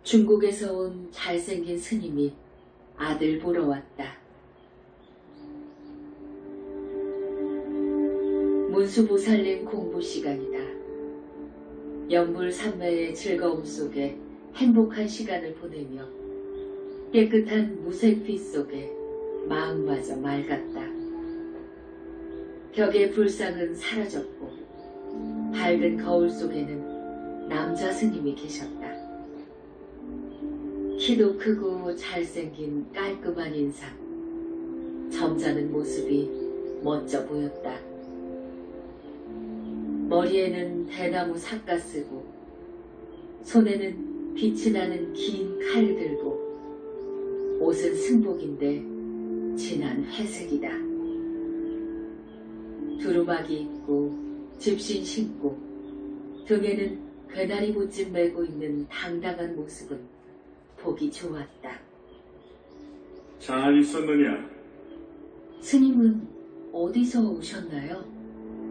중국에서 온 잘생긴 스님이 아들 보러 왔다. 문수보살님 공부 시간이다. 연불삼매의 즐거움 속에 행복한 시간을 보내며 깨끗한 무색빛 속에 마음마저 맑았다. 벽의 불상은 사라졌고 밝은 거울 속에는 남자 스님이 계셨다. 키도 크고 잘생긴 깔끔한 인상, 점잖은 모습이 멋져 보였다. 머리에는 대나무 삿가 쓰고 손에는 빛이 나는 긴 칼을 들고 옷은 승복인데 진한 회색이다. 두루마기 입고 집신 신고 등에는 괴나리 보찜 메고 있는 당당한 모습은 보기 좋았다. 잘 있었느냐? 스님은 어디서 오셨나요?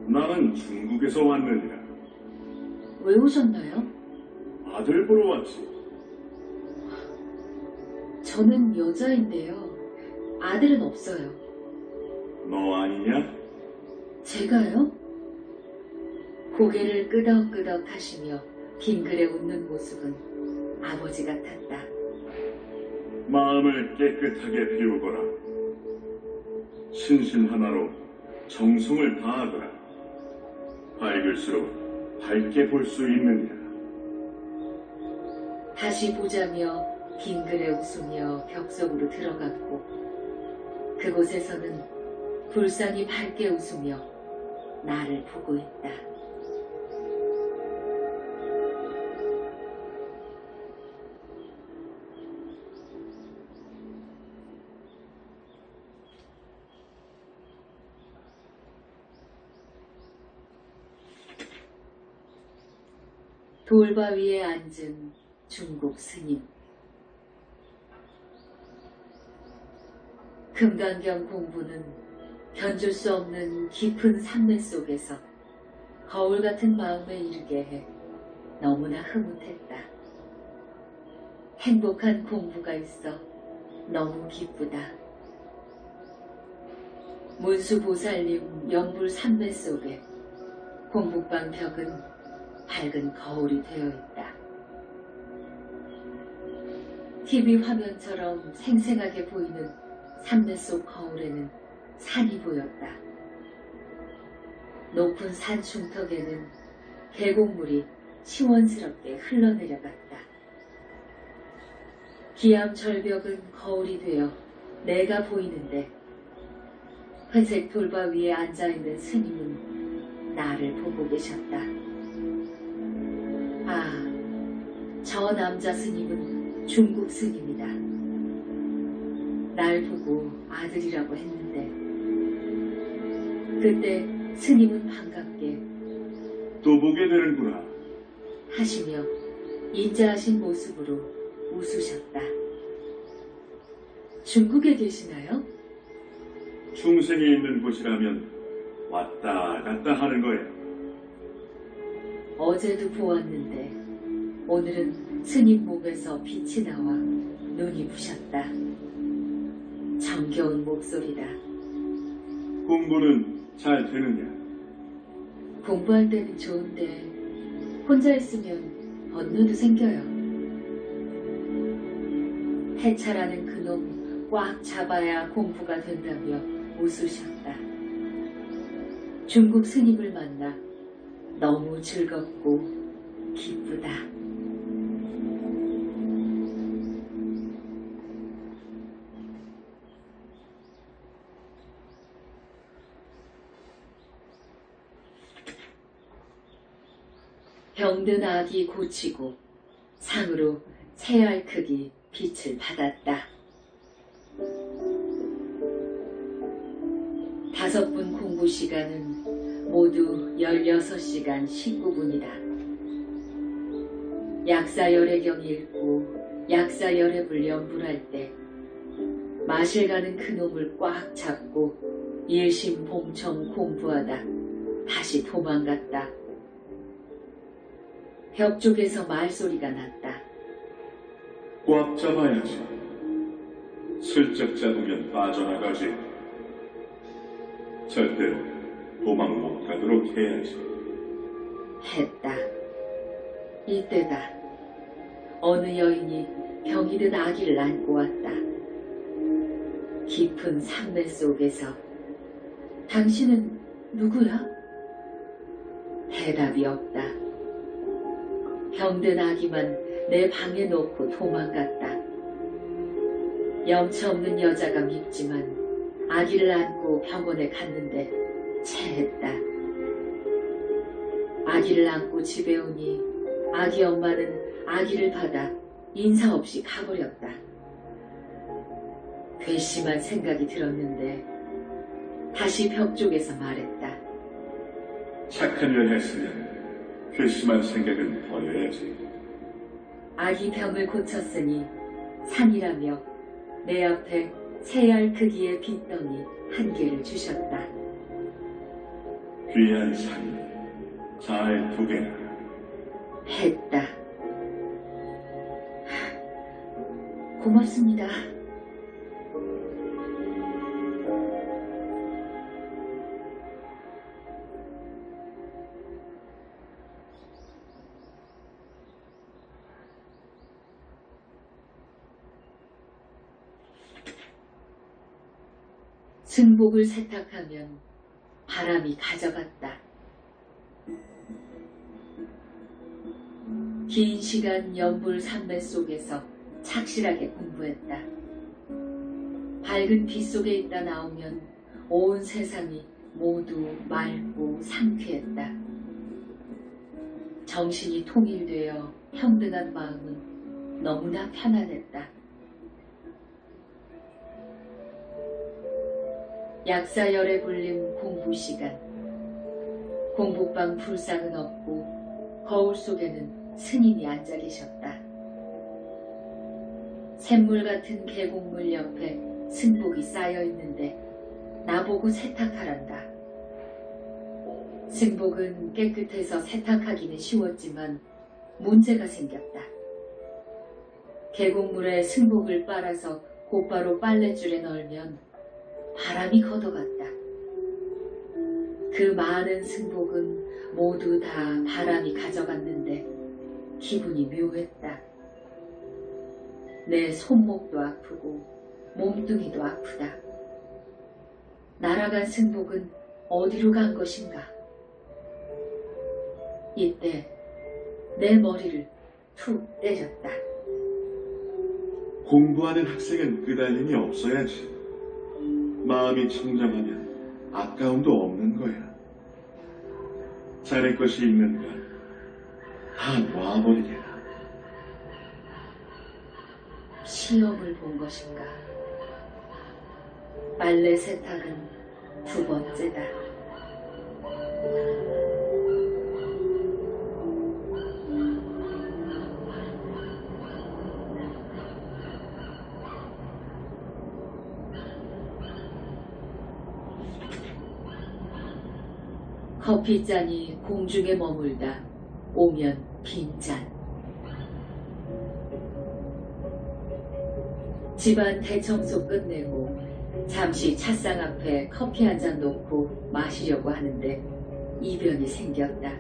나는 중국에서 왔느니라. 왜 오셨나요? 아들 보러 왔지. 저는 여자인데요. 아들은 없어요. 너 아니냐? 제가요? 고개를 끄덕끄덕 하시며 빙그레 웃는 모습은 아버지 같았다. 마음을 깨끗하게 비우거라. 신신 하나로 정성을 다하거라. 밝을수록 밝게 볼 수 있느니라. 다시 보자며 빙그레 웃으며 벽 속으로 들어갔고 그곳에서는 불상이 밝게 웃으며 나를 보고 있다. 돌바위에 앉은 중국 스님. 금강경 공부는 견줄 수 없는 깊은 산매 속에서 거울 같은 마음에 이르게 해 너무나 흐뭇했다. 행복한 공부가 있어 너무 기쁘다. 문수보살님 연불 산매 속에 공부방 벽은 밝은 거울이 되어 있다. TV 화면처럼 생생하게 보이는 산매 속 거울에는 산이 보였다. 높은 산 중턱에는 계곡물이 시원스럽게 흘러내려갔다. 기암 절벽은 거울이 되어 내가 보이는데 회색 돌바 위에 앉아있는 스님은 나를 보고 계셨다. 아, 저 남자 스님은 중국 스님이다. 날 보고 아들이라고 했는데 그때 스님은 반갑게 또 보게 되는구나 하시며 인자하신 모습으로 웃으셨다. 중국에 계시나요? 중생이 있는 곳이라면 왔다 갔다 하는 거야. 어제도 보았는데 오늘은 스님 몸에서 빛이 나와 눈이 부셨다. 정겨운 목소리다. 공부는 잘 되느냐? 공부할 때는 좋은데 혼자 있으면 번뇌도 생겨요. 해차라는 그놈 꽉 잡아야 공부가 된다며 웃으셨다. 중국 스님을 만나 너무 즐겁고 기쁘다. 병든 아기 고치고 상으로 새알 크기 빛을 받았다. 5분 공부 시간은 모두 16시간 19분이다. 약사열애경 읽고 약사열애불 연불할 때 마실 가는 그놈을 꽉 잡고 일심봉청 공부하다 다시 도망갔다. 벽 쪽에서 말소리가 났다. 꽉 잡아야지. 슬쩍 잡으면 빠져나가지. 절대로 도망 못 가도록 해야지. 했다. 이때다. 어느 여인이 병이 든 아기를 안고 왔다. 깊은 산매 속에서 당신은 누구야? 대답이 없다. 병든 아기만 내 방에 놓고 도망갔다. 염치 없는 여자가 밉지만 아기를 안고 병원에 갔는데 체했다. 아기를 안고 집에 오니 아기 엄마는 아기를 받아 인사 없이 가버렸다. 괘씸한 생각이 들었는데 다시 벽 쪽에서 말했다. 착한 일 했으면 괘씸한 생각은 버려야지. 아기 병을 고쳤으니 산이라며 내 앞에 새알 크기의 빗덩이 한 개를 주셨다. 귀한 산이 잘 두게라. 했다. 고맙습니다. 승복을 세탁하면 바람이 가져갔다. 긴 시간 연불 산매 속에서 착실하게 공부했다. 밝은 빛 속에 있다 나오면 온 세상이 모두 맑고 상쾌했다. 정신이 통일되어 평등한 마음은 너무나 편안했다. 약사열에 불린 공부 시간. 공부방 불상은 없고 거울 속에는 스님이 앉아 계셨다. 샘물 같은 계곡물 옆에 승복이 쌓여 있는데 나보고 세탁하란다. 승복은 깨끗해서 세탁하기는 쉬웠지만 문제가 생겼다. 계곡물에 승복을 빨아서 곧바로 빨랫줄에 널면 바람이 걷어갔다. 그 많은 승복은 모두 다 바람이 가져갔는데 기분이 묘했다. 내 손목도 아프고 몸뚱이도 아프다. 날아간 승복은 어디로 간 것인가? 이때 내 머리를 툭 때렸다. 공부하는 학생은 끄달림이 없어야지. 마음이 청정하면 아까움도 없는 거야. 자네 것이 있는가 다 놔버리게라. 시험을 본 것인가? 빨래 세탁은 두 번째다. 커피잔이 공중에 머물다 오면 빈잔. 집안 대청소 끝내고 잠시 찻상 앞에 커피 한 잔 놓고 마시려고 하는데 이변이 생겼다.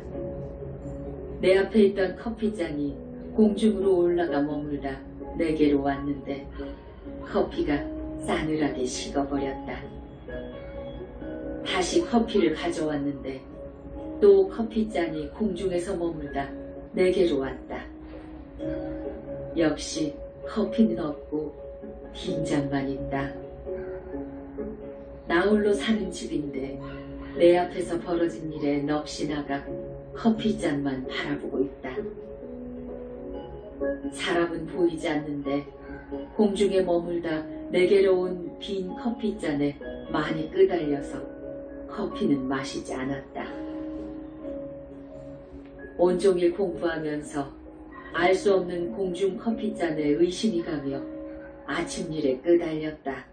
내 앞에 있던 커피잔이 공중으로 올라가 머물다 내게로 왔는데 커피가 싸늘하게 식어버렸다. 다시 커피를 가져왔는데 또 커피잔이 공중에서 머물다 내게로 왔다. 역시 커피는 없고 빈잔만 있다. 나홀로 사는 집인데 내 앞에서 벌어진 일에 넋이 나가 커피잔만 바라보고 있다. 사람은 보이지 않는데 공중에 머물다 내게로 온 빈 커피잔에 많이 끄달려서 커피는 마시지 않았다. 온종일 공부하면서 알 수 없는 공중 커피잔에 의심이 가며 아침 일에 끄달렸다.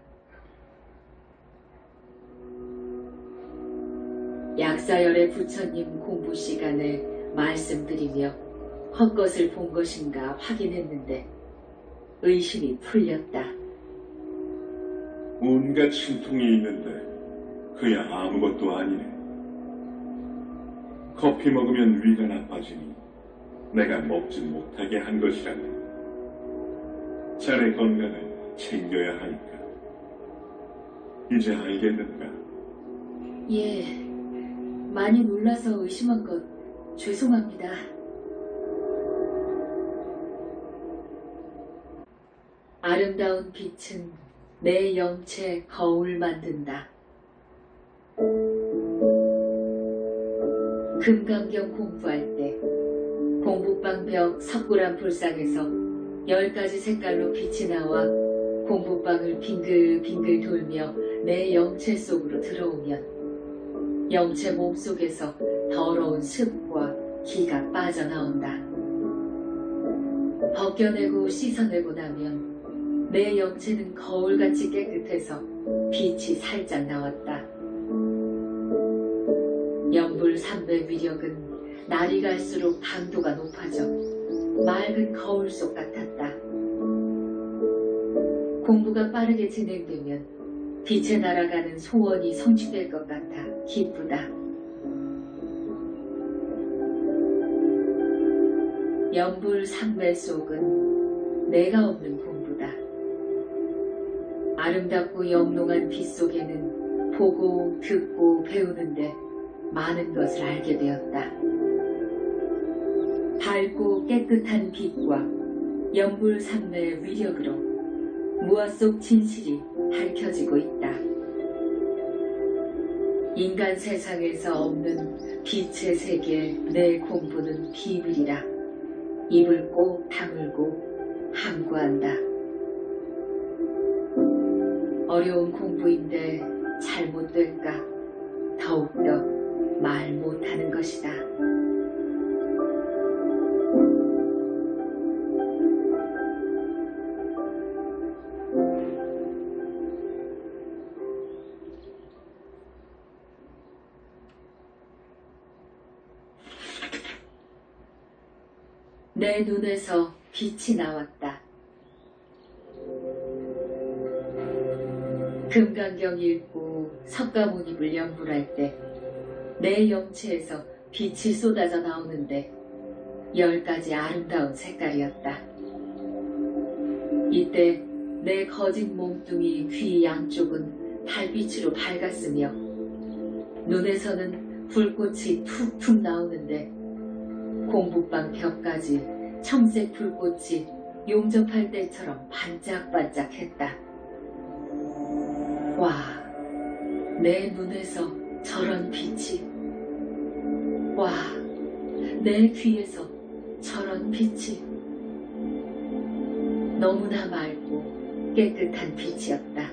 약사열의 부처님 공부 시간에 말씀드리며 헛것을 본 것인가 확인했는데 의심이 풀렸다. 온갖 신통이 있는데 그야 아무것도 아니네. 커피 먹으면 위가 나빠지니 내가 먹지 못하게 한 것이라네. 자네 건강을 챙겨야 하니까. 이제 알겠는가? 예, 많이 놀라서 의심한 것 죄송합니다. 아름다운 빛은 내 영체 거울 만든다. 금강경 공부할 때 공부방 벽 석굴암 불상에서 10가지 색깔로 빛이 나와 공부방을 빙글빙글 돌며 내 영체 속으로 들어오면 영체 몸속에서 더러운 습과 기가 빠져나온다. 벗겨내고 씻어내고 나면 내 영체는 거울같이 깨끗해서 빛이 살짝 나왔다. 연불 삼배 위력은 날이 갈수록 강도가 높아져 맑은 거울 속 같았다. 공부가 빠르게 진행되면 빛에 날아가는 소원이 성취될 것 같아 기쁘다. 연불 삼배 속은 내가 없는 공부다. 아름답고 영롱한 빛 속에는 보고 듣고 배우는데 많은 것을 알게 되었다. 밝고 깨끗한 빛과 연불 삼매의 위력으로 무아 속 진실이 밝혀지고 있다. 인간 세상에서 없는 빛의 세계 내 공부는 비밀이라 입을 꼭 다물고 함구한다. 어려운 공부인데 잘못될까 더욱더 말 못하는 것이다. 내 눈에서 빛이 나왔다. 금강경 읽고 석가모니를 연불할 때 내 영체에서 빛이 쏟아져 나오는데 10가지 아름다운 색깔이었다. 이때 내 거짓 몸뚱이 귀 양쪽은 달빛으로 밝았으며 눈에서는 불꽃이 툭툭 나오는데 공부방 벽까지 청색 불꽃이 용접할 때처럼 반짝반짝했다. 와, 내 눈에서 저런 빛이. 와, 내 귀에서 저런 빛이. 너무나 맑고 깨끗한 빛이었다.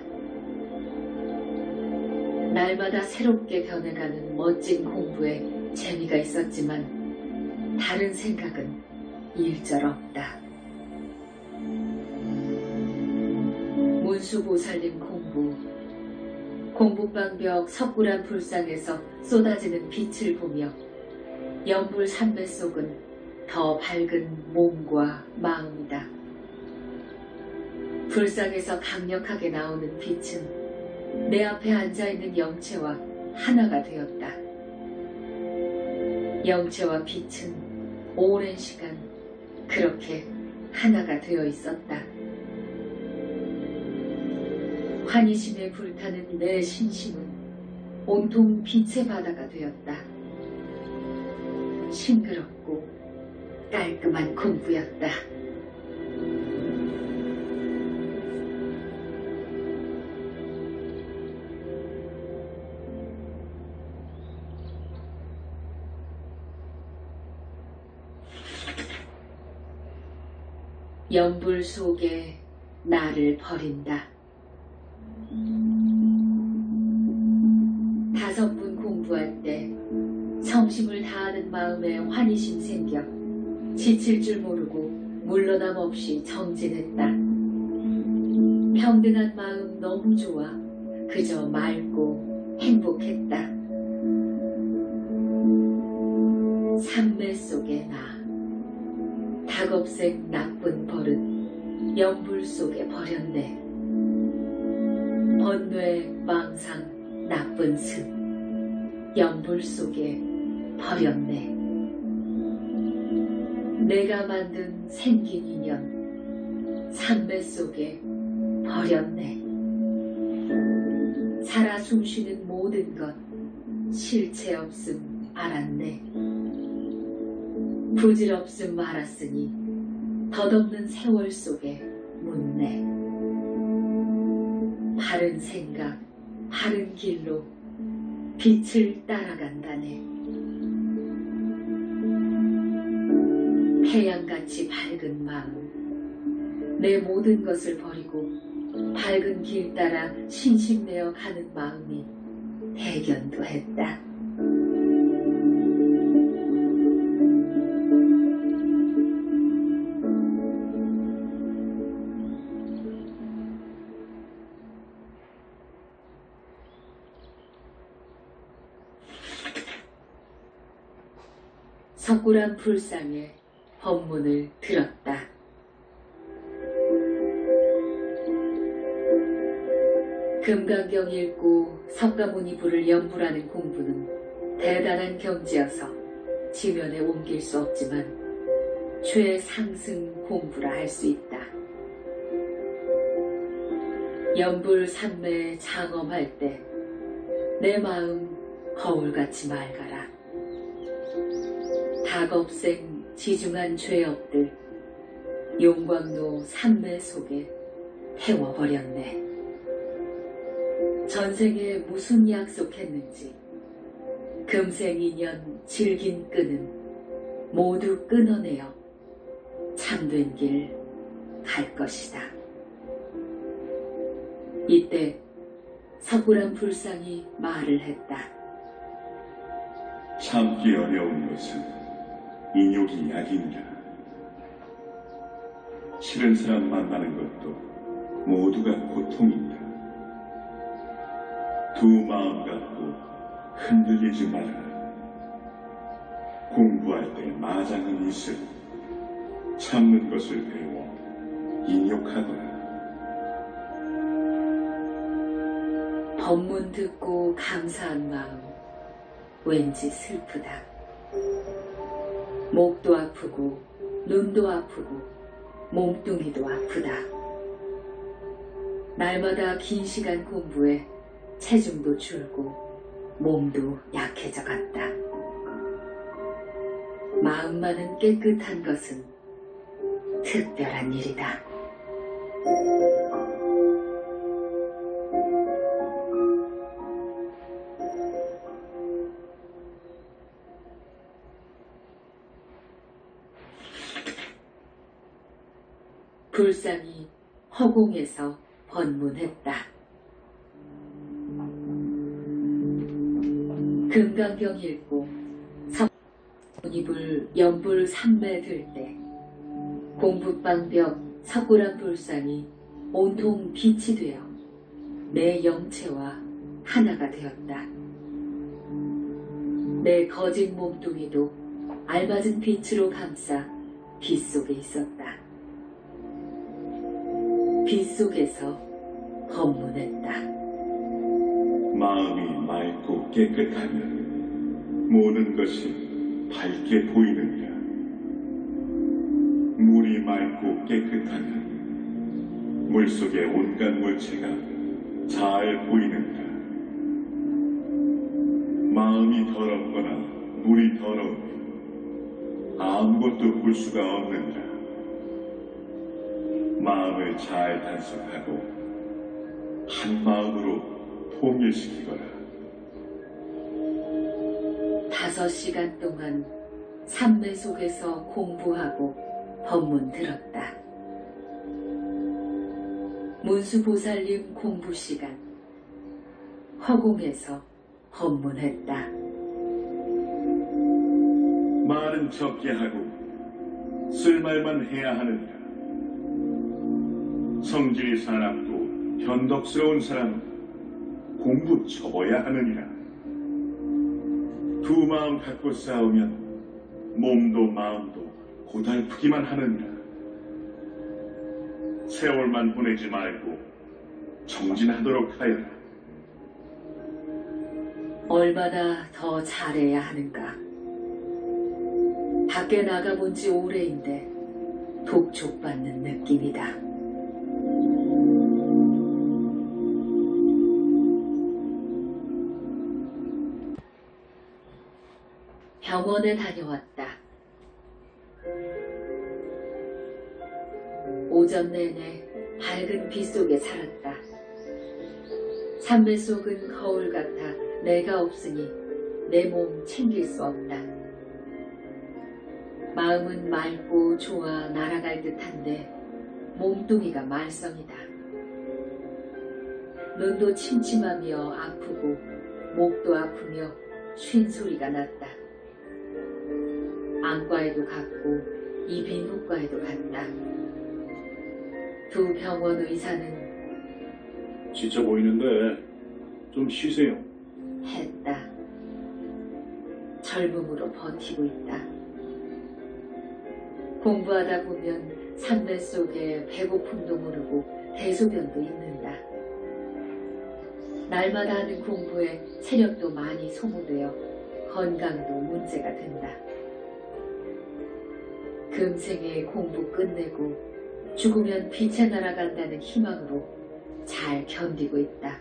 날마다 새롭게 변해가는 멋진 공부에 재미가 있었지만 다른 생각은 일절 없다. 문수보살님 공부, 공부방벽 석굴암 불상에서 쏟아지는 빛을 보며 연불 삼배 속은 더 밝은 몸과 마음이다. 불상에서 강력하게 나오는 빛은 내 앞에 앉아있는 영체와 하나가 되었다. 영체와 빛은 오랜 시간 그렇게 하나가 되어 있었다. 환희심에 불타는 내 신심은 온통 빛의 바다가 되었다. 싱그럽고 깔끔한 공부였다. 연불 속에 나를 버린다. 5분 공부할 때 성심을 다하는 마음에 환희심 생겨 지칠 줄 모르고 물러남 없이 정진했다. 평등한 마음 너무 좋아 그저 맑고 행복했다. 삼매 속의 나, 닭업색 나쁜 버릇, 연불 속에 버렸네. 번뇌, 망상, 나쁜 습, 연불 속에 버렸네. 내가 만든 생긴 인연, 삼매 속에 버렸네. 살아 숨쉬는 모든 것, 실체 없음 알았네. 부질없음 알았으니 덧없는 세월 속에 묻네. 바른 생각, 바른 길로 빛을 따라간다네. 태양같이 밝은 마음, 내 모든 것을 버리고 밝은 길 따라 신심내어 가는 마음이 대견도 했다. 석굴암 불상에 법문을 들었다. 금강경 읽고 석가모니 부를 연불하는 공부는 대단한 경지여서 지면에 옮길 수 없지만 최상승 공부라 할 수 있다. 연불 삼매에 장엄할 때 내 마음 거울같이 맑아라. 닭업생 지중한 죄업들 용광로 삼매 속에 태워버렸네. 전생에 무슨 약속했는지 금생 인연 질긴 끈은 모두 끊어내어 참된 길 갈 것이다. 이때 석굴암 불상이 말을 했다. 참기 어려운 것은 인욕이 약이니라. 싫은 사람 만나는 것도 모두가 고통이니라. 두 마음 갖고 흔들리지 말아라. 공부할 때 마장은 있을 참는 것을 배워 인욕하거라. 법문 듣고 감사한 마음 왠지 슬프다. 목도 아프고 눈도 아프고 몸뚱이도 아프다. 날마다 긴 시간 공부에 체중도 줄고 몸도 약해져 갔다. 마음만은 깨끗한 것은 특별한 일이다. 불상이 허공에서 번문했다. 금강경 읽고 석문이불 연불 삼매 들 때 공부방벽 석굴암 불상이 온통 빛이 되어 내 영체와 하나가 되었다. 내 거진 몸뚱이도 알맞은 빛으로 감싸 빛 속에 있었다. 빛 속에서 법문했다. 마음이 맑고 깨끗하면 모든 것이 밝게 보이느니라. 물이 맑고 깨끗하면 물속의 온갖 물체가 잘 보이느니라. 마음이 더럽거나 물이 더러우면 아무것도 볼 수가 없느니라. 마음을 잘 단속하고 한 마음으로 통일시키거라. 5시간 동안 삼매 속에서 공부하고 법문 들었다. 문수보살님 공부 시간 허공에서 법문했다. 말은 적게 하고 쓸 말만 해야 하느니라. 성질이 사납고 변덕스러운 사람은 공부 접어야 하느니라. 두 마음 갖고 싸우면 몸도 마음도 고달프기만 하느니라. 세월만 보내지 말고 정진하도록 하여라. 얼마나 더 잘해야 하는가. 밖에 나가본 지 오래인데 독촉받는 느낌이다. 병원에 다녀왔다. 오전 내내 밝은 빛 속에 살았다. 산배 속은 거울 같아 내가 없으니 내 몸 챙길 수 없다. 마음은 맑고 좋아 날아갈 듯한데 몸뚱이가 말썽이다. 눈도 침침하며 아프고 목도 아프며 쉰 소리가 났다. 안과에도 갔고 이비인후과에도 갔다. 두 병원 의사는 지쳐 보이는데 좀 쉬세요. 했다. 젊음으로 버티고 있다. 공부하다 보면 산배 속에 배고픔도 모르고 대소변도 있는다. 날마다 하는 공부에 체력도 많이 소모되어 건강도 문제가 된다. 금생에 공부 끝내고 죽으면 빛에 날아간다는 희망으로 잘 견디고 있다.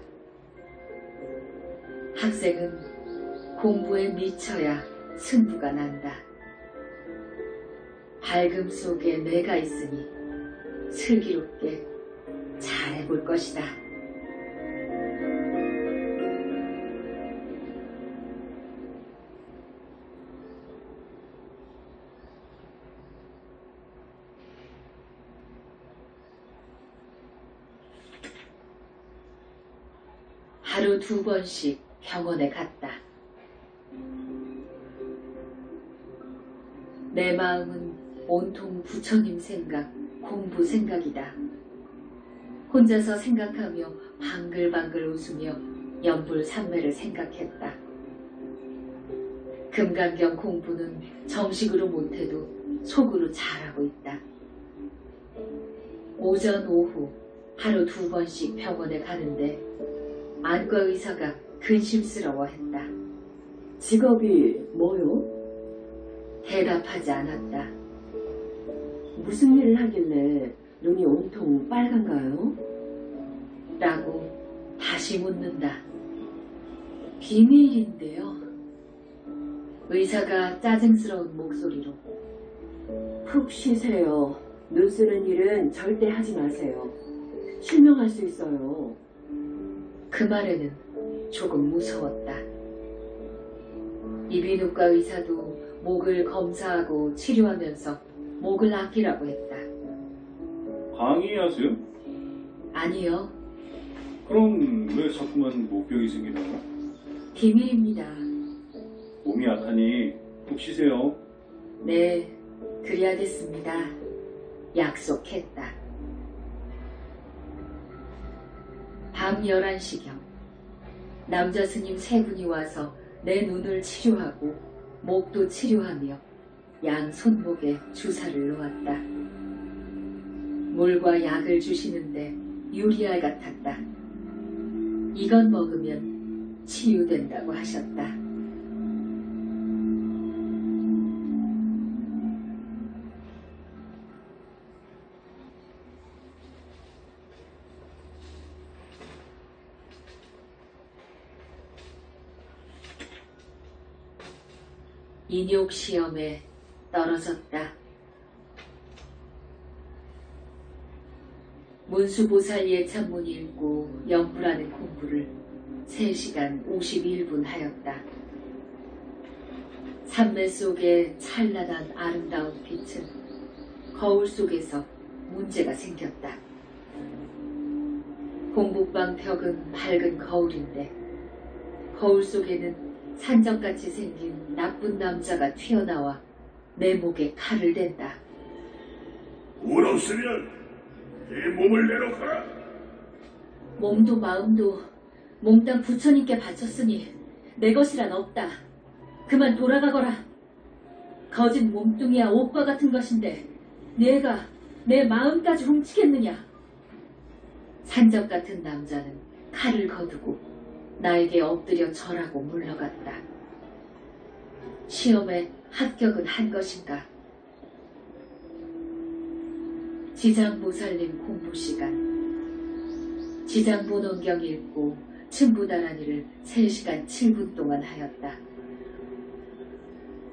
학생은 공부에 미쳐야 승부가 난다. 밝음 속에 내가 있으니 슬기롭게 잘해볼 것이다. 하루 2번씩 병원에 갔다. 내 마음은 온통 부처님 생각, 공부 생각이다. 혼자서 생각하며 방글방글 웃으며 연불삼매를 생각했다. 금강경 공부는 정식으로 못해도 속으로 잘하고 있다. 오전, 오후 하루 2번씩 병원에 가는데 안과 의사가 근심스러워했다. 직업이 뭐요? 대답하지 않았다. 무슨 일을 하길래 눈이 온통 빨간가요? 라고 다시 묻는다. 비밀인데요. 의사가 짜증스러운 목소리로 푹 쉬세요. 눈 쓰는 일은 절대 하지 마세요. 실명할 수 있어요. 그 말에는 조금 무서웠다. 이비인후과 의사도 목을 검사하고 치료하면서 목을 아끼라고 했다. 강의하세요? 아니요. 그럼 왜 자꾸만 목병이 생기나요? 비밀입니다. 몸이 약하니 푹 쉬세요. 네, 그래야겠습니다. 약속했다. 밤 11시경 남자 스님 3분이 와서 내 눈을 치료하고 목도 치료하며 양 손목에 주사를 놓았다. 물과 약을 주시는데 유리알 같았다. 이건 먹으면 치유된다고 하셨다. 인욕 시험에 떨어졌다. 문수보살 예찬문 읽고 연불하는 공부를 3시간 51분 하였다. 산매 속의 찬란한 아름다운 빛은 거울 속에서 문제가 생겼다. 공부방 벽은 밝은 거울인데 거울 속에는 산적같이 생긴 나쁜 남자가 튀어나와 내 목에 칼을 댄다. 울었으면 네 몸을 내놓거라. 몸도 마음도 몽땅 부처님께 바쳤으니 내 것이란 없다. 그만 돌아가거라. 거짓 몸뚱이야 옷과 같은 것인데 내가 내 마음까지 훔치겠느냐. 산적 같은 남자는 칼을 거두고 나에게 엎드려 절하고 물러갔다. 시험에 합격은 한 것인가? 지장보살님 공부 시간. 지장본원경 읽고 층부다라니를 3시간 7분 동안 하였다.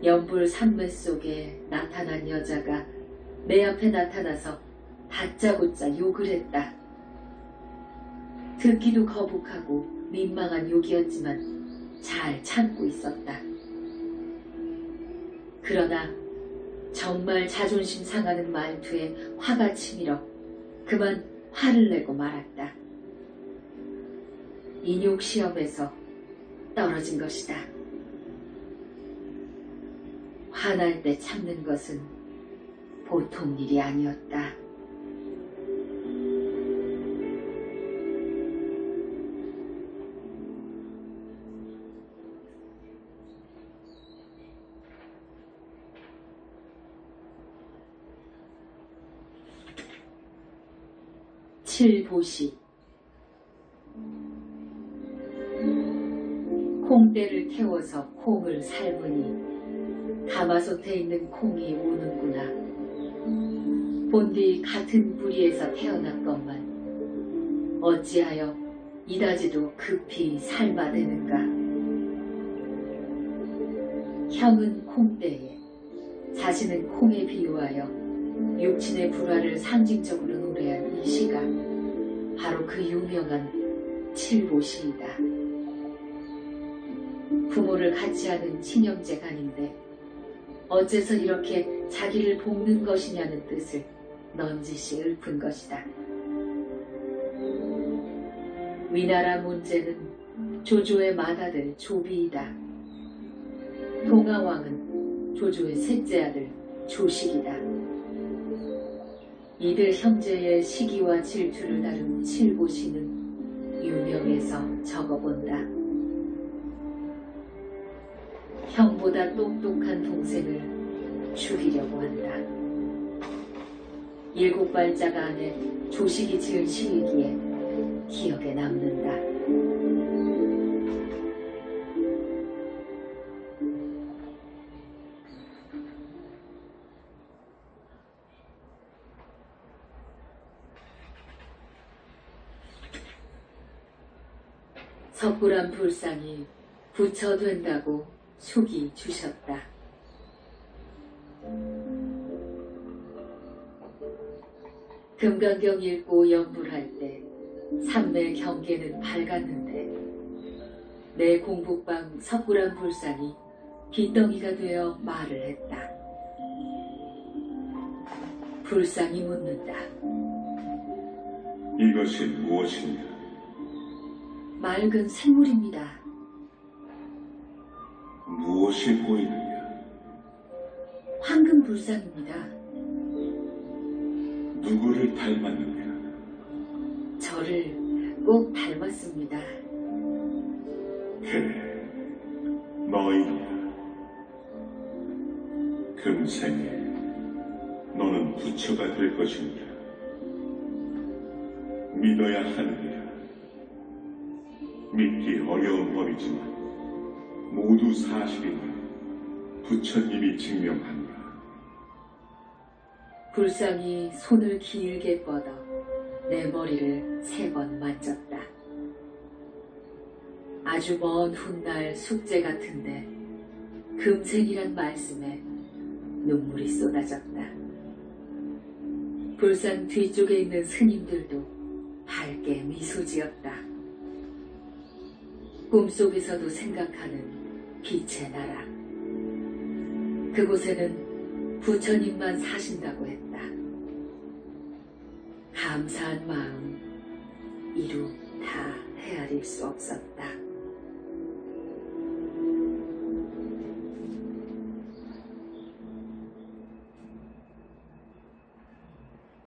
연불 산매 속에 나타난 여자가 내 앞에 나타나서 다짜고짜 욕을 했다. 듣기도 거북하고 민망한 욕이었지만 잘 참고 있었다. 그러나 정말 자존심 상하는 말투에 화가 치밀어 그만 화를 내고 말았다. 인욕 시험에서 떨어진 것이다. 화날 때 참는 것은 보통 일이 아니었다. 칠보시. 콩대를 태워서 콩을 삶으니 가마솥에 있는 콩이 우는구나. 본디 같은 뿌리에서 태어났건만 어찌하여 이다지도 급히 삶아내는가. 형은 콩대에, 자신은 콩에 비유하여 육친의 불화를 상징적으로 노래한 이 시가 바로 그 유명한 칠보시이다. 부모를 같이 하는 친형제간인데 어째서 이렇게 자기를 볶는 것이냐는 뜻을 넌지시 읊은 것이다. 위나라 문제는 조조의 맏아들 조비이다. 동아왕은 조조의 셋째 아들 조식이다. 이들 형제의 시기와 질투를 다룬 칠보시는 유명해서 적어본다. 형보다 똑똑한 동생을 죽이려고 한다. 7발자가 안에 조식이 지은 시이기에 기억에 남는다. 석굴암 불상이 부처된다고 숙이 주셨다. 금강경 읽고 연불할 때 삼매 경계는 밝았는데 내 공북방 석굴암 불상이 빗덩이가 되어 말을 했다. 불상이 묻는다. 이것이 무엇인가? 맑은 샘물입니다. 무엇이 보이느냐? 황금 불상입니다. 누구를 닮았느냐? 저를 꼭 닮았습니다. 그래, 너희야. 금생에 너는 부처가 될 것이니라. 믿어야 하느니라. 믿기 어려운 법이지만 모두 사실이니 부처님이 증명한다. 불상이 손을 길게 뻗어 내 머리를 3번 만졌다. 아주 먼 훗날 숙제 같은데 금생이란 말씀에 눈물이 쏟아졌다. 불상 뒤쪽에 있는 스님들도 밝게 미소 지었다. 꿈속에서도 생각하는 빛의 나라. 그곳에는 부처님만 사신다고 했다. 감사한 마음 이루 다 헤아릴 수 없었다.